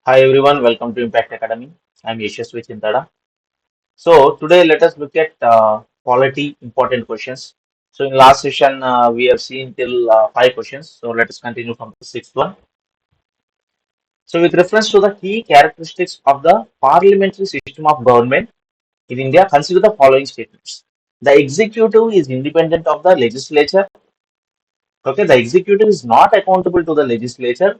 Hi everyone, welcome to Impact Academy. I'm Yashasvi Chintada. So today let us look at quality important questions. So in last session we have seen till five questions. So let us continue from the sixth one. So with reference to the key characteristics of the parliamentary system of government in India, consider the following statements. The executive is independent of the legislature. Okay, the executive is not accountable to the legislature.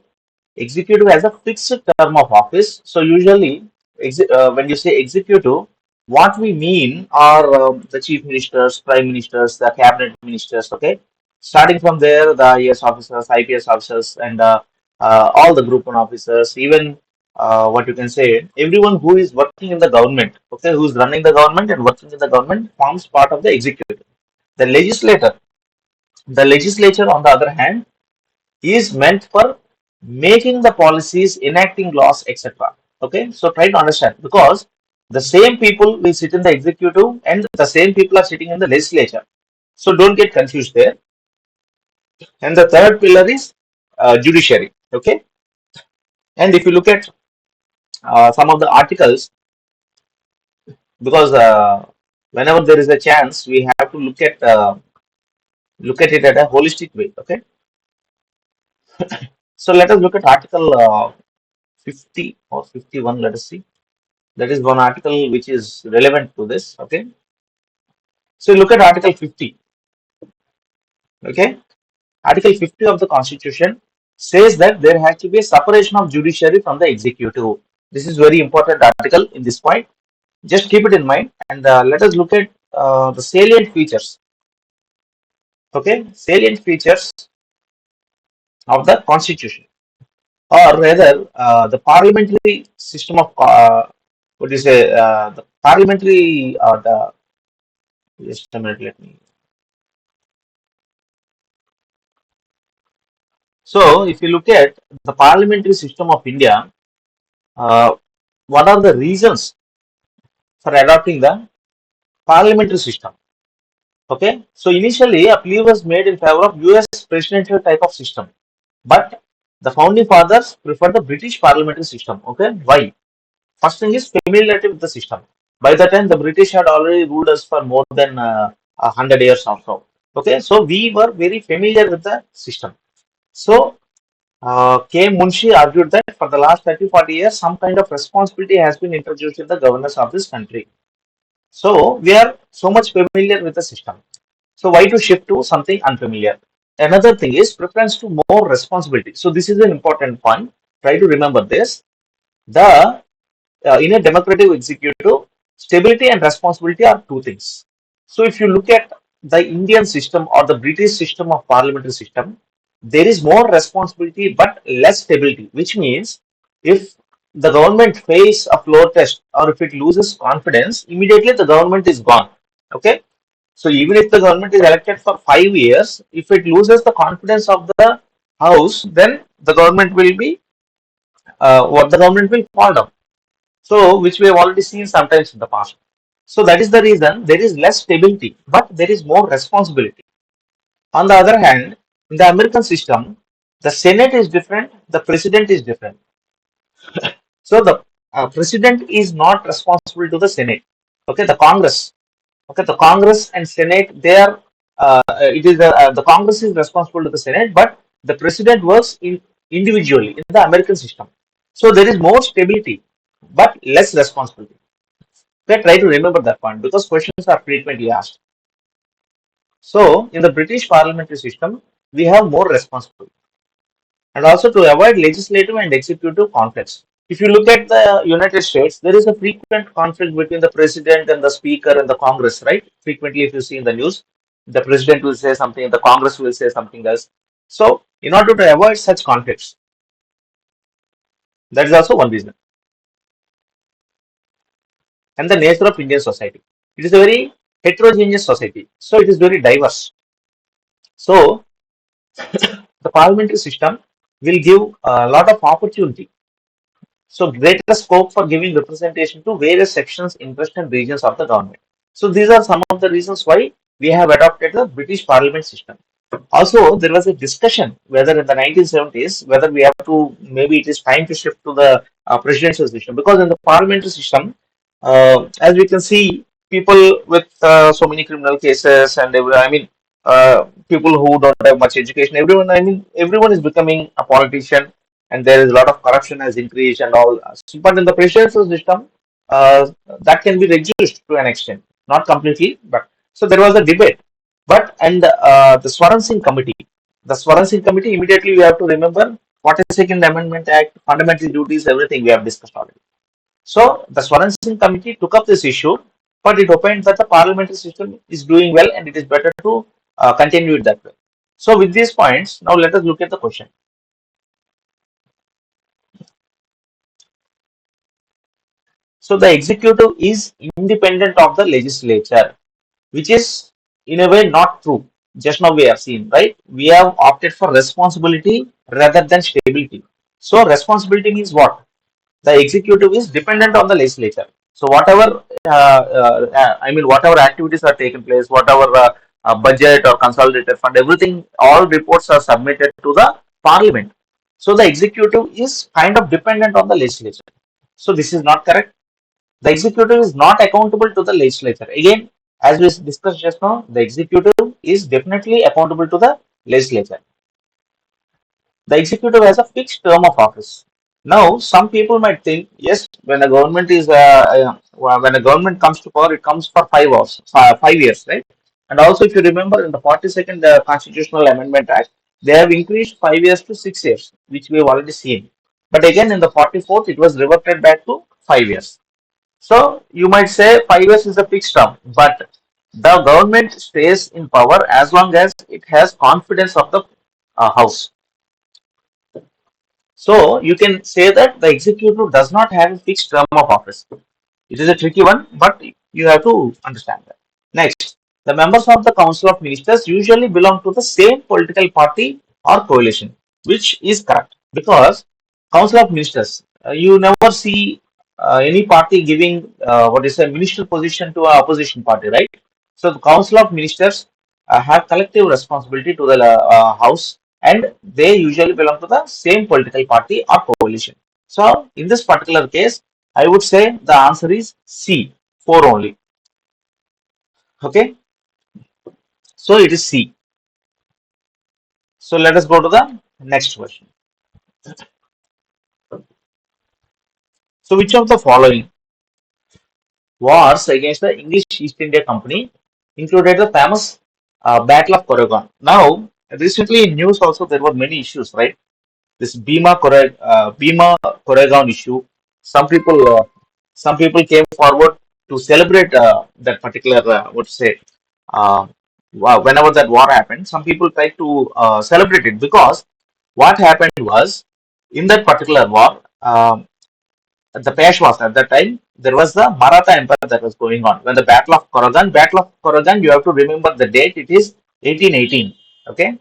Executive has a fixed term of office. So usually, when you say executive, what we mean are the chief ministers, prime ministers, the cabinet ministers. Okay, starting from there, the IAS officers, IPS officers, and all the group one officers, even what you can say, everyone who is working in the government, okay, who is running the government and working in the government forms part of the executive. The legislator, the legislature, on the other hand, is meant for making the policies, enacting laws, etc. Okay, so try to understand because the same people will sit in the executive and the same people are sitting in the legislature. So don't get confused there. And the third pillar is judiciary. Okay, and if you look at some of the articles, because whenever there is a chance, we have to look at it at a holistic way. Okay, so let us look at article 50 or 51. Let us see. That is one article which is relevant to this. Okay, so look at article 50. Okay, article 50 of the constitution says that there has to be a separation of judiciary from the executive. This is very important article in this point. Just keep it in mind and let us look at the salient features. Okay, salient features of the constitution, or rather the parliamentary system of what do you say, the parliamentary the just a minute, let me. So, if you look at the parliamentary system of India, uh, what are the reasons for adopting the parliamentary system? Okay, so initially a plea was made in favor of US presidential type of system, but the founding fathers preferred the British parliamentary system. Okay, why? First thing is familiarity with the system. By the time the British had already ruled us for more than 100 years or so. Okay, so we were very familiar with the system. So K. Munshi argued that for the last 30 40 years, some kind of responsibility has been introduced in the governance of this country. So, we are so much familiar with the system. So, why to shift to something unfamiliar? Another thing is preference to more responsibility. So, this is an important point. Try to remember this. The In a democratic executive, stability and responsibility are two things. So, if you look at the Indian system or the British system of parliamentary system, there is more responsibility but less stability, which means if the government fails a floor test or if it loses confidence, immediately the government is gone. Okay. So even if the government is elected for 5 years, if it loses the confidence of the house, then the government will be what the government will fall down. So, which we have already seen sometimes in the past. So, that is the reason there is less stability, but there is more responsibility. On the other hand, in the American system, the Senate is different, the president is different. So, the president is not responsible to the Senate. Okay, the Congress. Okay, the Congress and Senate, they are, the Congress is responsible to the Senate, but the president works individually in the American system. So, there is more stability, but less responsibility. Okay, try to remember that point because questions are frequently asked. So, in the British parliamentary system, we have more responsibility and also to avoid legislative and executive conflicts. If you look at the United States, there is a frequent conflict between the president and the speaker and the Congress, right? Frequently, if you see in the news, the president will say something, the Congress will say something else. So, in order to avoid such conflicts, that is also one reason. And the nature of Indian society. It is a very heterogeneous society, so it is very diverse. So, the parliamentary system will give a lot of opportunity. So, greater scope for giving representation to various sections, interests, and regions of the government. So, these are some of the reasons why we have adopted the British Parliament system. Also, there was a discussion whether in the 1970s whether we have to maybe it is time to shift to the presidential system, because in the parliamentary system, as we can see, people with so many criminal cases and people who don't have much education, everyone, everyone is becoming a politician, and there is a lot of corruption has increased and all. But in the presidential system, uh, that can be reduced to an extent, not completely, but so there was a debate. But and the Swaran Singh committee, immediately we have to remember 42nd Amendment Act, fundamental duties, everything we have discussed already. So the Swaran Singh committee took up this issue, but it opined that the parliamentary system is doing well and it is better to continue it that way. So with these points, now let us look at the question. So the executive is independent of the legislature, which is in a way not true. Just now we have seen, right? We have opted for responsibility rather than stability. So responsibility means what? The executive is dependent on the legislature. So whatever, whatever activities are taken place, whatever budget or consolidated fund, everything, all reports are submitted to the parliament. So the executive is kind of dependent on the legislature. So this is not correct. The executive is not accountable to the legislature. Again, as we discussed just now, the executive is definitely accountable to the legislature. The executive has a fixed term of office. Now, some people might think, yes, when a government comes to power, it comes for 5 years, 5 years, right? And also, if you remember, in the 42nd Constitutional Amendment Act, they have increased 5 years to 6 years, which we have already seen. But again, in the 44th, it was reverted back to 5 years. So you might say 5 years is a fixed term, but the government stays in power as long as it has confidence of the House. So you can say that the executive does not have a fixed term of office. It is a tricky one, but you have to understand that. Next, the members of the Council of Ministers usually belong to the same political party or coalition, which is correct because Council of Ministers, you never see any party giving what is a minister position to an opposition party, right? So the Council of Ministers have collective responsibility to the House, and they usually belong to the same political party or coalition. So in this particular case, I would say the answer is C, 4 only. Okay, so it is C. So let us go to the next question. So which of the following wars against the English East India Company included the famous Battle of Koregan? Now, recently in news also there were many issues, right? This Bhima Koregaon issue. Some people, uh, some people came forward to celebrate that particular, what to say, uh, whenever that war happened. Some people tried to celebrate it because what happened was in that particular war, the Peshwas at that time, there was the Maratha Empire that was going on. When the Battle of Koragan, you have to remember the date. It is 1818. Okay,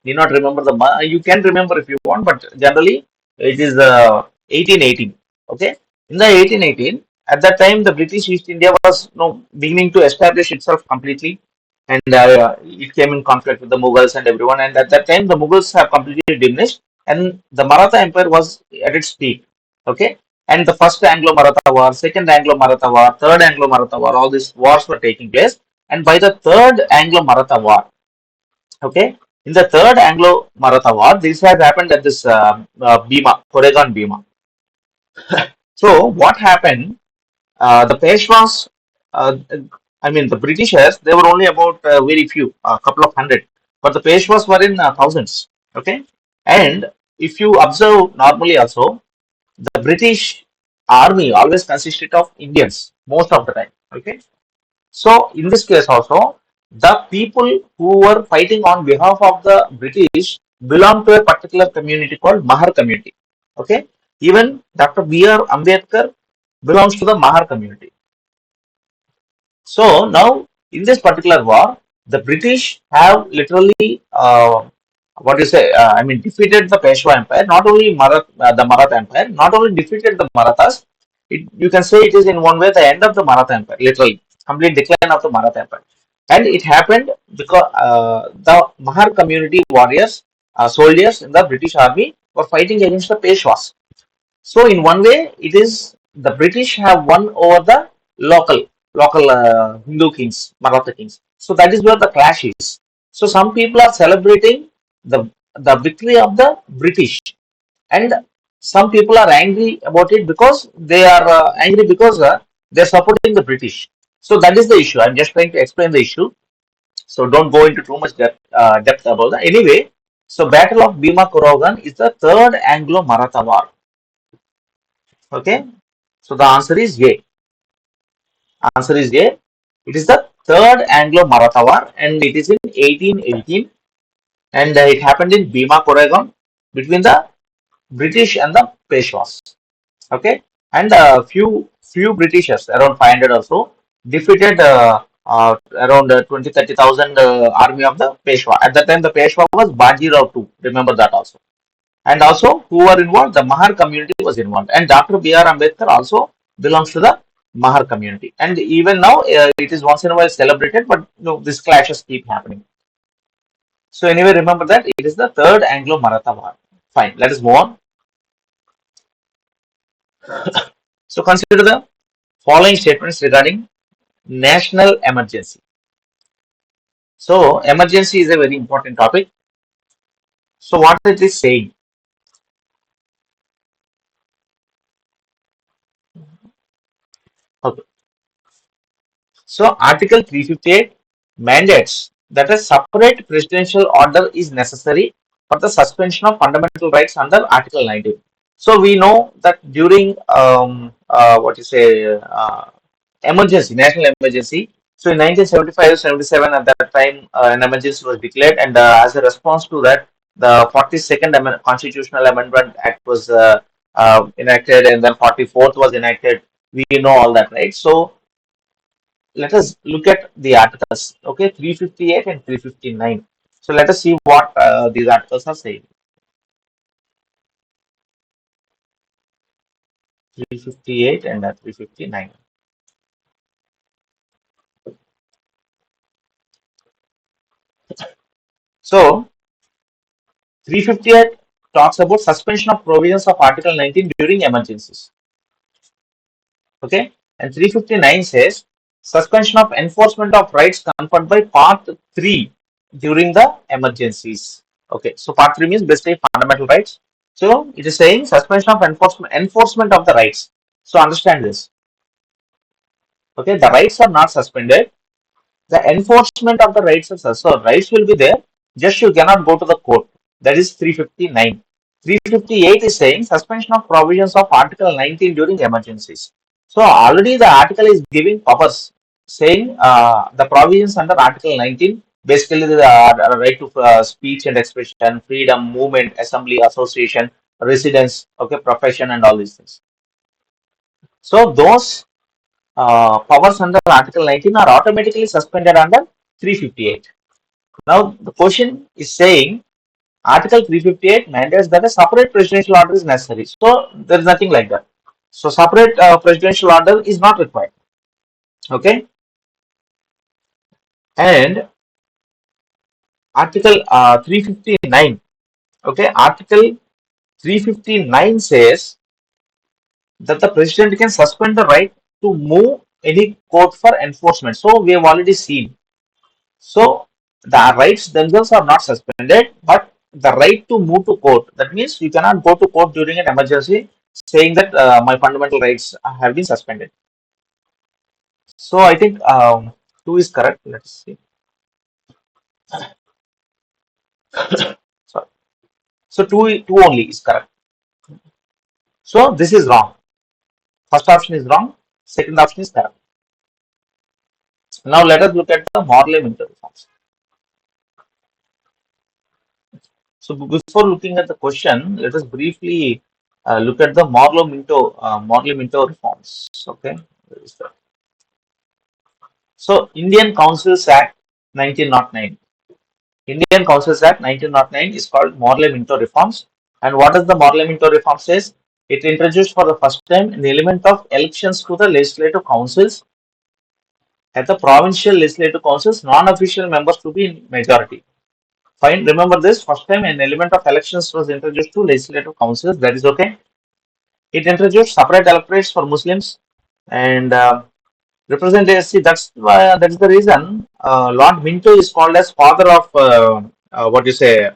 need not remember you can remember if you want, but generally it is 1818. Okay, in the 1818, at that time the British East India was beginning to establish itself completely, and it came in conflict with the Mughals and everyone. And at that time, the Mughals have completely diminished, and the Maratha Empire was at its peak. Okay, and the first Anglo-Maratha War, second Anglo-Maratha War, third Anglo-Maratha War, all these wars were taking place. And by the third Anglo-Maratha War, okay, in the third Anglo-Maratha War, this has happened at this Bhima, Koregan Bhima. So what happened? The Peshwas, uh, the Britishers, they were only about very few, a couple of hundred, but the Peshwas were in thousands. Okay, and if you observe normally also, the British army always consisted of Indians most of the time. Okay, so in this case also, the people who were fighting on behalf of the British belong to a particular community called Mahar community. Okay, even Dr. B.R. Ambedkar belongs to the Mahar community. So now in this particular war, the British have literally what you say? Defeated the Peshwa Empire. Not only the Maratha Empire, not only defeated the Marathas. You can say it is in one way the end of the Maratha Empire, literally complete decline of the Maratha Empire. And it happened because the Mahar community warriors, soldiers in the British army were fighting against the Peshwas. So in one way, it is the British have won over the local Hindu kings, Maratha kings. So that is where the clash is. So some people are celebrating the victory of the British, and some people are angry about it because they are angry because they are supporting the British. So that is the issue. I'm just trying to explain the issue. So don't go into too much depth about that. Anyway, so Battle of Bhima Koragan is the third Anglo-Maratha war. Okay, so the answer is A. Answer is A. It is the third Anglo-Maratha war, and it is in 1818, and it happened in Bhima Koregaon between the British and the Peshwas. Okay, and few Britishers, around 500 or so, defeated around 20-30,000 army of the Peshwa. At that time, the Peshwa was Baji Rao too. Remember that also. And also, who were involved? The Mahar community was involved, and Dr. B.R. Ambedkar also belongs to the Mahar community. And even now, it is once in a while celebrated, but these clashes keep happening. So anyway, remember that it is the third Anglo-Maratha war. Fine, let us move on. So consider the following statements regarding national emergency. So emergency is a very important topic. So what it is saying? Okay. So Article 358 mandates that a separate presidential order is necessary for the suspension of fundamental rights under Article 19. So we know that during what you say emergency, national emergency. So in 1975-77, at that time, an emergency was declared, and as a response to that, the 42nd Constitutional Amendment Act was enacted, and then 44th was enacted. We know all that, right? So let us look at the articles. Okay, 358 and 359. So let us see what these articles are saying. 358 and 359. So 358 talks about suspension of provisions of Article 19 during emergencies. Okay, and 359 says suspension of enforcement of rights conferred by Part 3 during the emergencies. Okay, so Part 3 means basically fundamental rights. So it is saying suspension of enforcement of the rights. So understand this. Okay, the rights are not suspended. The enforcement of the rights are suspended. So rights will be there. Just you cannot go to the court. That is 359. 358 is saying suspension of provisions of Article 19 during emergencies. So already the article is giving powers, saying the provisions under Article 19, basically the right to speech and expression, freedom, movement, assembly, association, residence, okay, profession, and all these things. So those powers under Article 19 are automatically suspended under 358. Now the question is saying Article 358 mandates that a separate presidential order is necessary. So there is nothing like that. So separate presidential order is not required. Okay, and Article 359. Okay, Article 359 says that the president can suspend the right to move any court for enforcement. So we have already seen. So the rights themselves are not suspended, but the right to move to court. That means you cannot go to court during an emergency saying that my fundamental rights have been suspended. So I think two is correct. Let's see. Sorry. So two only is correct. So this is wrong. First option is wrong. Second option is correct. Now let us look at the Morley-Minto reforms. So before looking at the question, let us briefly look at the Morley-Minto reforms. Okay, where is that? So Indian Councils Act 1909. Indian Councils Act 1909 is called Morley-Minto reforms. And what does the Morley-Minto reform says? It introduced for the first time an element of elections to the legislative councils. At the provincial legislative councils, non-official members to be in majority. Fine. Remember this. First time an element of elections was introduced to legislative councils. That is okay. It introduced separate electorates for Muslims and representation. That's the reason Lord Minto is called as father of what you say,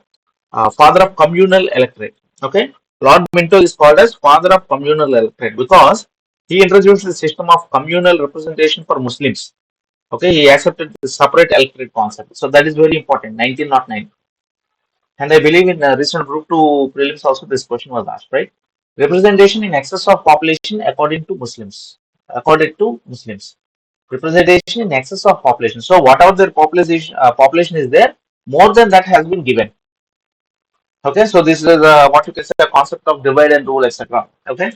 father of communal electorate. Okay, Lord Minto is called as father of communal electorate because he introduced the system of communal representation for Muslims. Okay, he accepted the separate electorate concept. So that is very important. 1909. And I believe in recent group 2 prelims also this question was asked, right? Representation in excess of population according to Muslims. According to Muslims. Representation in excess of population. So whatever their population is there, more than that has been given. Okay, so this is what you can say a concept of divide and rule, etc. Okay,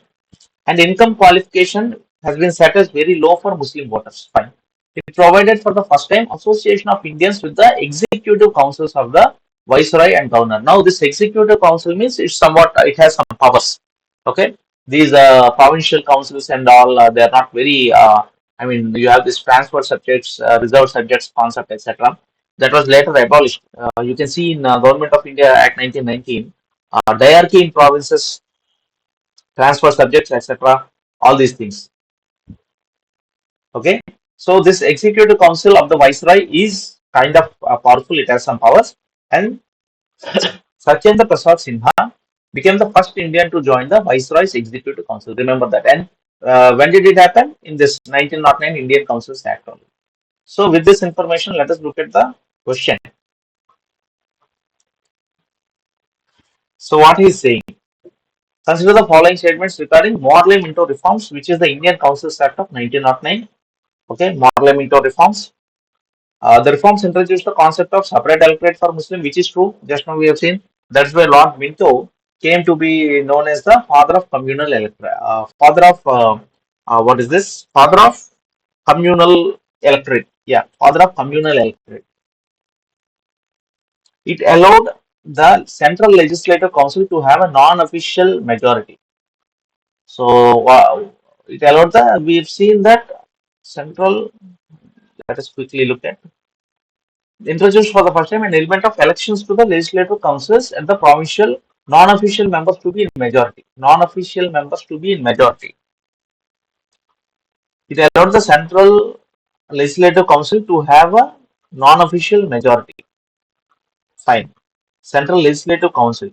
and income qualification has been set as very low for Muslim voters. Fine. It provided for the first time association of Indians with the executive councils of the viceroy and governor. Now, this executive council means it's somewhat it has some powers. Okay, these provincial councils and all they are not very. I mean, you have this transfer subjects, reserved subjects concept, etc. That was later abolished. You can see in Government of India Act 1919, diarchy in provinces, transfer subjects, etc. All these things. Okay, so this executive council of the viceroy is kind of powerful. It has some powers, and Sachendra Prasad Sinha became the first Indian to join the viceroy's executive council. Remember that. And when did it happen? In this 1909 Indian Councils Act only. So, with this information, let us look at the question. So, what he is saying? Consider the following statements regarding Morley Minto reforms, which is the Indian Councils Act of 1909. Okay, Morley Minto reforms. The reforms introduced the concept of separate electorate for Muslim, which is true. Just now we have seen. That's why Lord Minto came to be known as the father of communal electorate. Father of what is this? Father of communal electorate. Yeah, father of communal electorate. It allowed the central legislative council to have a non-official majority. So it allowed the. We've seen that central. Let us quickly look at. Introduced for the first time an element of elections to the legislative councils and the provincial non-official members to be in majority. Non-official members to be in majority. It allowed the central legislative council to have a non-official majority. Fine. Central legislative council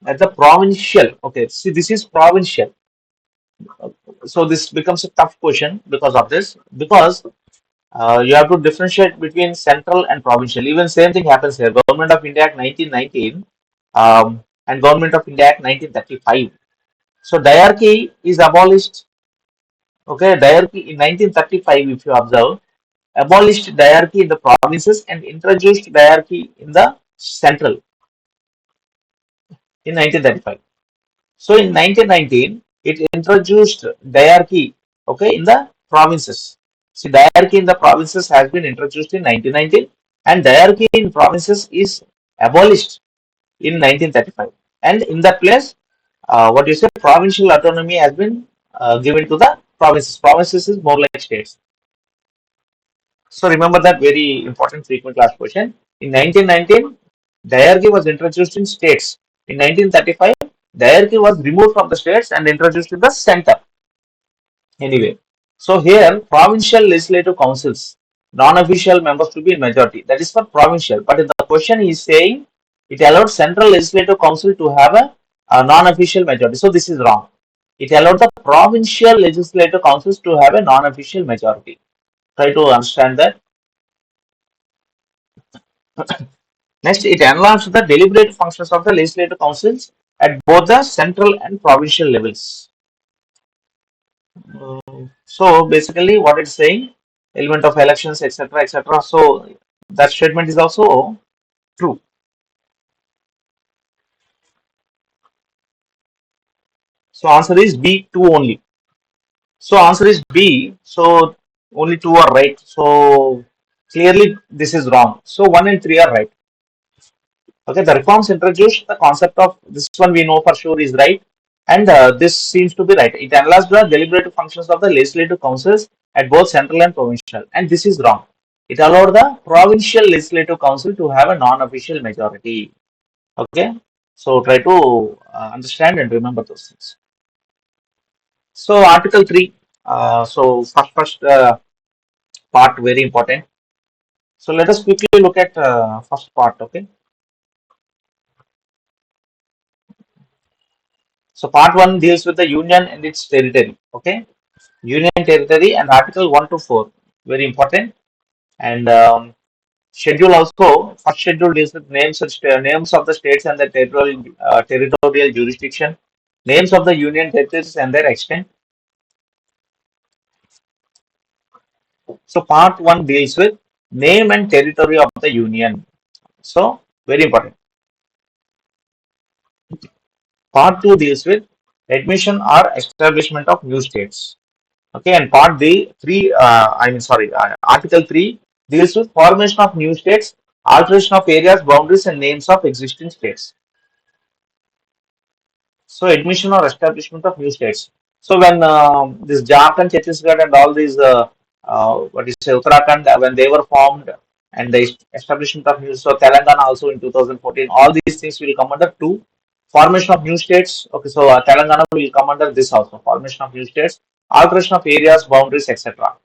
at the provincial. Okay, see this is provincial. So this becomes a tough question because of this. Because you have to differentiate between central and provincial. Even same thing happens here. Government of India Act 1919 and Government of India Act 1935. So diarchy is abolished. Okay, diarchy in 1935, if you observe, abolished diarchy in the provinces and introduced diarchy in the central in 1935. So in 1919, it introduced diarchy, okay, in the provinces. See, diarchy in the provinces has been introduced in 1919, and diarchy in provinces is abolished in 1935. And in that place, what you say, provincial autonomy has been given to the provinces. Provinces is more like states. So remember that very important frequent class question. In 1919, diarchy was introduced in states. In 1935, diarchy was removed from the states and introduced in the center. Anyway, so here provincial legislative councils, non-official members to be in majority. That is for provincial. But in the question he is saying it allowed central legislative council to have a non-official majority. So this is wrong. It allowed the provincial legislative councils to have a non-official majority. Try to understand that. Next, it enlarged the deliberate functions of the legislative councils at both the central and provincial levels. So basically, what it's saying, element of elections, etc., etc. So that statement is also true. So answer is B, two only. So answer is B. So only two are right. So clearly this is wrong. So one and three are right. Okay, the reforms introduced the concept of this one we know for sure is right, and this seems to be right. It enlarged the deliberative functions of the legislative councils at both central and provincial, and this is wrong. It allowed the provincial legislative council to have a non-official majority. Okay, So try to understand and remember those things. So Article 3. So first part very important. So let us quickly look at first part. Okay. So part one deals with the union and its territory. Okay. Union territory and Article 1 to 4 very important. And schedule also first schedule deals with names of the states and the territorial jurisdiction, names of the union territories and their extent. So part one deals with name and territory of the union. So very important. Part two deals with admission or establishment of new states. Okay, and part D three, Article 3 deals with formation of new states, alteration of areas, boundaries, and names of existing states. So admission or establishment of new states. So when this Jharkhand, Chhattisgarh, and all these what is say Uttarakhand, when they were formed and the establishment of new, so Telangana also in 2014, all these things will come under two. Formation of new states. Okay, so Telangana will come under this also. Formation of new states, alteration of areas, boundaries, etc.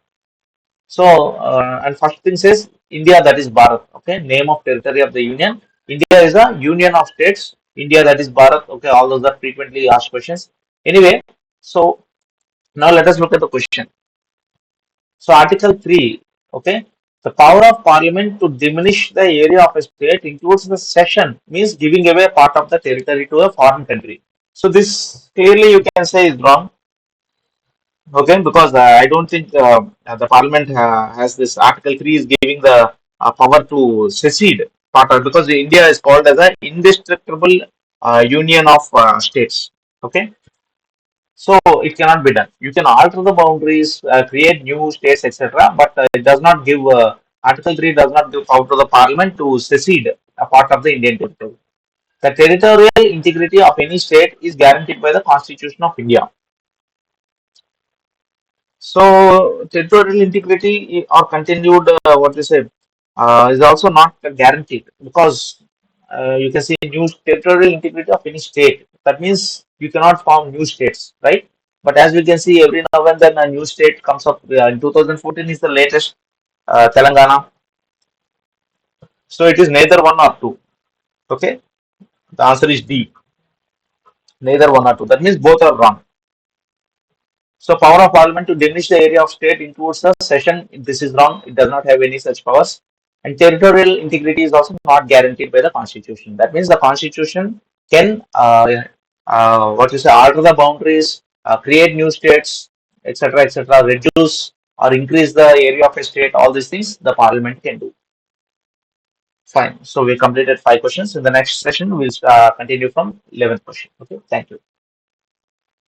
So, and first thing says India, that is Bharat. Okay, name of territory of the union. India is a union of states. India, that is Bharat. Okay, all those are frequently asked questions. Anyway, so now let us look at the question. So, Article 3. Okay, the power of Parliament to diminish the area of a state includes the cession, means giving away part of the territory to a foreign country. So, this clearly you can say is wrong. Okay, because I don't think the Parliament has this Article 3 is giving the power to secede part of, because India is called as an indestructible union of states. Okay, so it cannot be done. You can alter the boundaries, create new states, etc., but it does not give Article 3 does not give power to the Parliament to secede a part of the Indian territory. The territorial integrity of any state is guaranteed by the Constitution of India. So territorial integrity or continued what you say is also not guaranteed, because you can see new territorial integrity of any state. That means you cannot form new states, right? But as we can see, every now and then a new state comes up. In 2014 is the latest Telangana. So it is neither one or two. Okay, the answer is D. Neither one or two. That means both are wrong. So power of parliament to diminish the area of state includes the session. This is wrong. It does not have any such powers. And territorial integrity is also not guaranteed by the constitution. That means the constitution can what you say alter the boundaries, create new states, etc., reduce or increase the area of a state. All these things the parliament can do. Fine. So we completed 5 questions. In the next session, we'll continue from 11th question. Okay. Thank you.